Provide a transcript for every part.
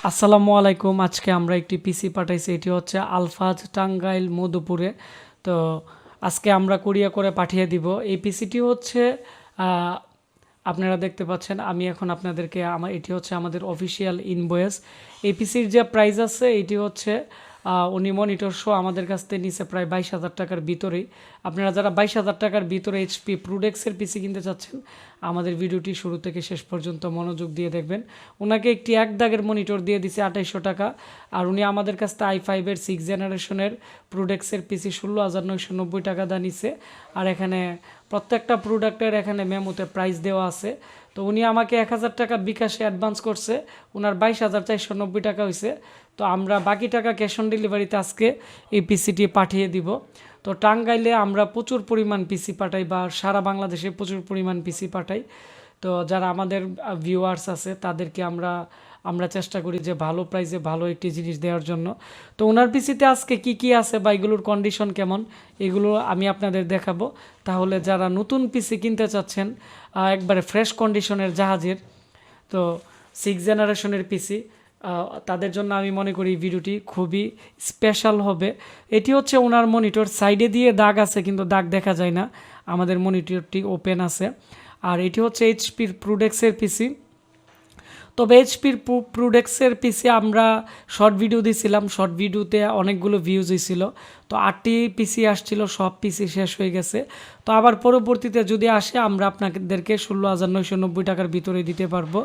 আসসালামু আলাইকুম। আজকে আমরা একটি পিসি পাঠাইছি, এটি হচ্ছে আলফাজ টাঙ্গাইল মধুপুরে। তো আজকে আমরা কুরিয়ার করে পাঠিয়ে দিব। এই পিসিটি হচ্ছে আপনারা দেখতে পাচ্ছেন, আমি এখন আপনাদেরকে এটি হচ্ছে আমাদের অফিসিয়াল ইনভয়েস। এই পিসির যে প্রাইস আছে এটি হচ্ছে উনি মনিটর শো আমাদের কাছ থেকে নিচে প্রায় 22,000 টাকার ভিতরেই। আপনারা যারা 22,000 টাকার ভিতরে এইচপি প্রোডেক্টসের পিসি কিনতে চাচ্ছেন, আমাদের ভিডিওটি শুরু থেকে শেষ পর্যন্ত মনোযোগ দিয়ে দেখবেন। ওনাকে একটি এক দাগের মনিটর দিয়ে দিছে 2800 টাকা। আর উনি আমাদের কাছ থেকে i5-এর 6th জেনারেশনের প্রোডেক্টসের পিসি 16,990 টাকা দা নিছে। আর এখানে প্রত্যেকটা প্রোডাক্টের এখানে মেমোতে প্রাইস দেওয়া আছে। তো উনি আমাকে 1000 টাকা বিকাশে অ্যাডভান্স করছে, ওনার 22,490 টাকা হয়েছে। তো আমরা বাকি টাকা ক্যাশ অন ডেলিভারিতে আজকে এই পিসিটি পাঠিয়ে দিব। তো টাঙ্গাইলে আমরা প্রচুর পরিমাণ পিসি পাঠাই, বা সারা বাংলাদেশে প্রচুর পরিমাণ পিসি পাঠাই। তো যারা আমাদের ভিউয়ার্স আছে তাদেরকে আমরা চেষ্টা করি যে ভালো প্রাইসে ভালো একটি জিনিস দেওয়ার জন্য। তো ওনার পিসিতে আজকে কি আছে বা এগুলোর কন্ডিশন কেমন, এগুলো আমি আপনাদের দেখাবো। তাহলে যারা নতুন পিসি কিনতে চাচ্ছেন, একবারে ফ্রেশ কন্ডিশনের জাহাজের, তো 6th জেনারেশনের পিসি, তাদের জন্য আমি মনে করি ভিডিওটি খুবই স্পেশাল হবে। এটি হচ্ছে ওনার মনিটর, সাইডে দিয়ে দাগ আছে কিন্তু দাগ দেখা যায় না, আমাদের মনিটরটি ওপেন আছে। আর এটি হচ্ছে এইচপির প্রোডেক্টসের পিসি। তবে এইচপির প্রোডেক্টসের পিসি আমরা শর্ট ভিডিও দিয়েছিলাম, শর্ট ভিডিওতে অনেকগুলো ভিউজ হয়েছিল। তো 8টি পিসি আসছিল, সব পিসি শেষ হয়ে গেছে। তো আবার পরবর্তীতে যদি আসে আমরা আপনাদেরকে 16,990 টাকার ভিতরে দিতে পারবো।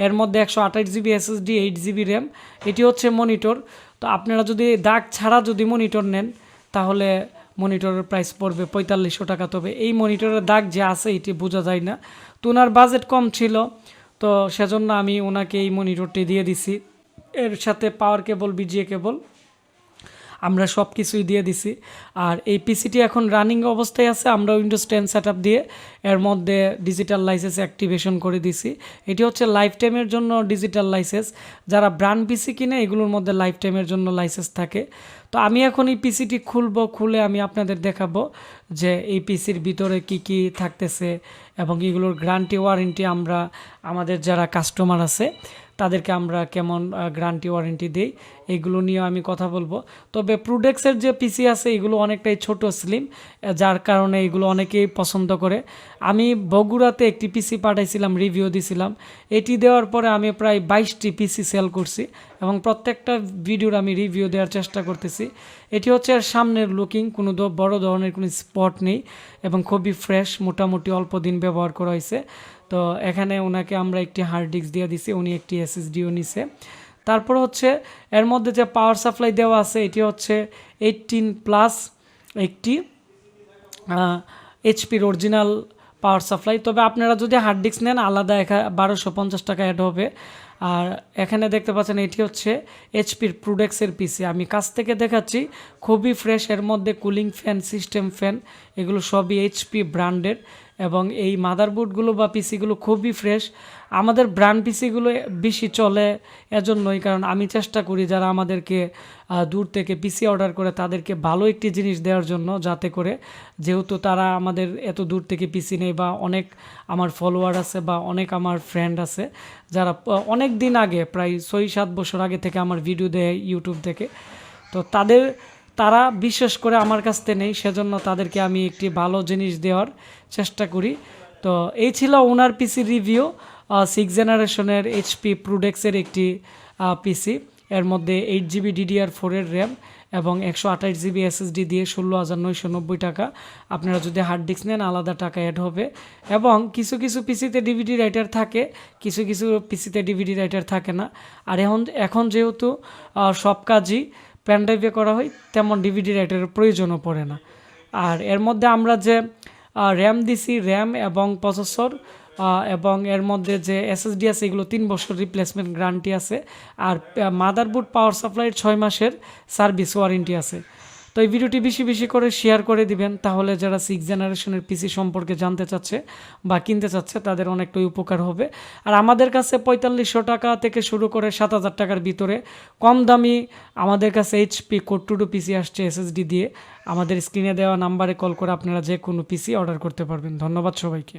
এর মধ্যে 128 জিবি SSD, 8 জিবি র্যাম। এটি হচ্ছে মনিটর। তো আপনারা যদি দাগ ছাড়া যদি মনিটর নেন তাহলে মনিটরের প্রাইস পড়বে 4500 টাকা। তবে এই মনিটরের দাগ যে আছে এটি বোঝা যায় না। তো ওনার বাজেট কম ছিল, তো সেজন্য আমি ওনাকে এই মনিটরটি দিয়ে দিছি। এর সাথে পাওয়ার কেবল, বিজিএ কেবল, আমরা সব কিছুই দিয়ে দিছি। আর এই পিসিটি এখন রানিং অবস্থায় আছে। আমরা উইন্ডোজ 10 সেটআপ দিয়ে এর মধ্যে ডিজিটাল লাইসেন্স অ্যাক্টিভেশন করে দিছি। এটি হচ্ছে লাইফ টাইমের জন্য ডিজিটাল লাইসেন্স। যারা ব্র্যান্ড পিসি কিনে এগুলোর মধ্যে লাইফ টাইমের জন্য লাইসেন্স থাকে। তো আমি এখন এই পিসিটি খুলে আমি আপনাদের দেখাবো যে এই পিসির ভিতরে কি থাকতেছে এবং এগুলোর গ্যারান্টি ওয়ারেন্টি আমরা আমাদের যারা কাস্টমার আছে তাদেরকে আমরা কেমন গ্যারান্টি ওয়ারেন্টি দেই, এগুলো নিয়ে আমি কথা বলবো। তবে প্রোডাক্টসের যে পিসি আছে এগুলো অনেকটাই ছোট স্লিম, যার কারণে এগুলো অনেকেই পছন্দ করে। আমি বগুড়াতে একটি পিসি পাঠাইছিলাম, রিভিউ দিছিলাম। এটি দেওয়ার পরে আমি প্রায় 22টি পিসি সেল করছি এবং প্রত্যেকটা ভিডিওর আমি রিভিউ দেওয়ার চেষ্টা করতেছি। এটি হচ্ছে এর সামনের লুকিং, কোনো বড় ধরনের কোনো স্পট নেই এবং খুবই ফ্রেশ, মোটামুটি অল্প দিন ব্যবহার করা হয়েছে। তো এখানে ওনাকে আমরা একটি হার্ড ডিস্ক দিয়ে দিছি, উনি একটি SSDও নিছে। তারপর হচ্ছে এর মধ্যে যে পাওয়ার সাপ্লাই দেওয়া আছে এটি হচ্ছে 18+ একটি এইচপির অরিজিনাল পাওয়ার সাপ্লাই। তবে আপনারা যদি হার্ড ডিস্ক নেন আলাদা 1250 টাকা অ্যাড হবে। আর এখানে দেখতে পাচ্ছেন এটি হচ্ছে এইচপির প্রোডাক্টসের পিসি, আমি কাছ থেকে দেখাচ্ছি, খুবই ফ্রেশ। এর মধ্যে কুলিং ফ্যান, সিস্টেম ফ্যান, এগুলো সবই এইচপি ব্র্যান্ডের এবং এই মাদারবোর্ডগুলো বা পিসিগুলো খুবই ফ্রেশ। আমাদের ব্র্যান্ড পিসিগুলো বেশি চলে এজন্যই, কারণ আমি চেষ্টা করি যারা আমাদেরকে দূর থেকে পিসি অর্ডার করে তাদেরকে ভালো একটি জিনিস দেওয়ার জন্য, যাতে করে যেহেতু তারা আমাদের এত দূর থেকে পিসি নেই, বা অনেক আমার ফলোয়ার আছে বা অনেক আমার ফ্রেন্ড আছে যারা অনেক দিন আগে, প্রায় 6-7 বছর আগে থেকে আমার ভিডিও দেয় ইউটিউব থেকে। তো তারা বিশেষ করে আমার কাছ থেকে নেই, সেজন্য তাদেরকে আমি একটি ভালো জিনিস দেওয়ার চেষ্টা করি। তো এই ছিল ওনার পিসি রিভিউ। 6th জেনারেশনের এইচপি প্রোডাক্টসের একটি পিসি, এর মধ্যে 8 জিবি DDR4-এর র্যাম এবং 128 জিবি SSD দিয়ে 16,990 টাকা। আপনারা যদি হার্ড ডিস্ক নেন আলাদা টাকা অ্যাড হবে। এবং কিছু পিসিতে ডিভিডি রাইটার থাকে, কিছু পিসিতে ডিভিডি রাইটার থাকে না। আর এখন যেহেতু সব কাজই পেন ড্রাইভে করা হয়, তেমন ডিভিডি রাইটারের প্রয়োজনও পড়ে না। আর এর মধ্যে আমরা যে র্যাম দিছি, র্যাম এবং প্রসেসর এবং এর মধ্যে যে SSD আছে এগুলো 3 বছর রিপ্লেসমেন্ট গ্যারান্টি আছে। আর মাদারবোর্ড পাওয়ার সাপ্লাইয়ের 6 মাসের সার্ভিস ওয়ারেন্টি আছে। তো এই ভিডিওটি বেশি করে শেয়ার করে দিবেন, তাহলে যারা 6th জেনারেশনের পিসি সম্পর্কে জানতে চাচ্ছে বা কিনতে চাচ্ছে তাদের অনেকটাই উপকার হবে। আর আমাদের কাছে 4500 টাকা থেকে শুরু করে 7000 টাকার ভিতরে কম দামি আমাদের কাছে এইচপি কোড টু পিসি আসছে SSD দিয়ে। আমাদের স্ক্রিনে দেওয়া নাম্বারে কল করে আপনারা যে কোনো পিসি অর্ডার করতে পারবেন। ধন্যবাদ সবাইকে।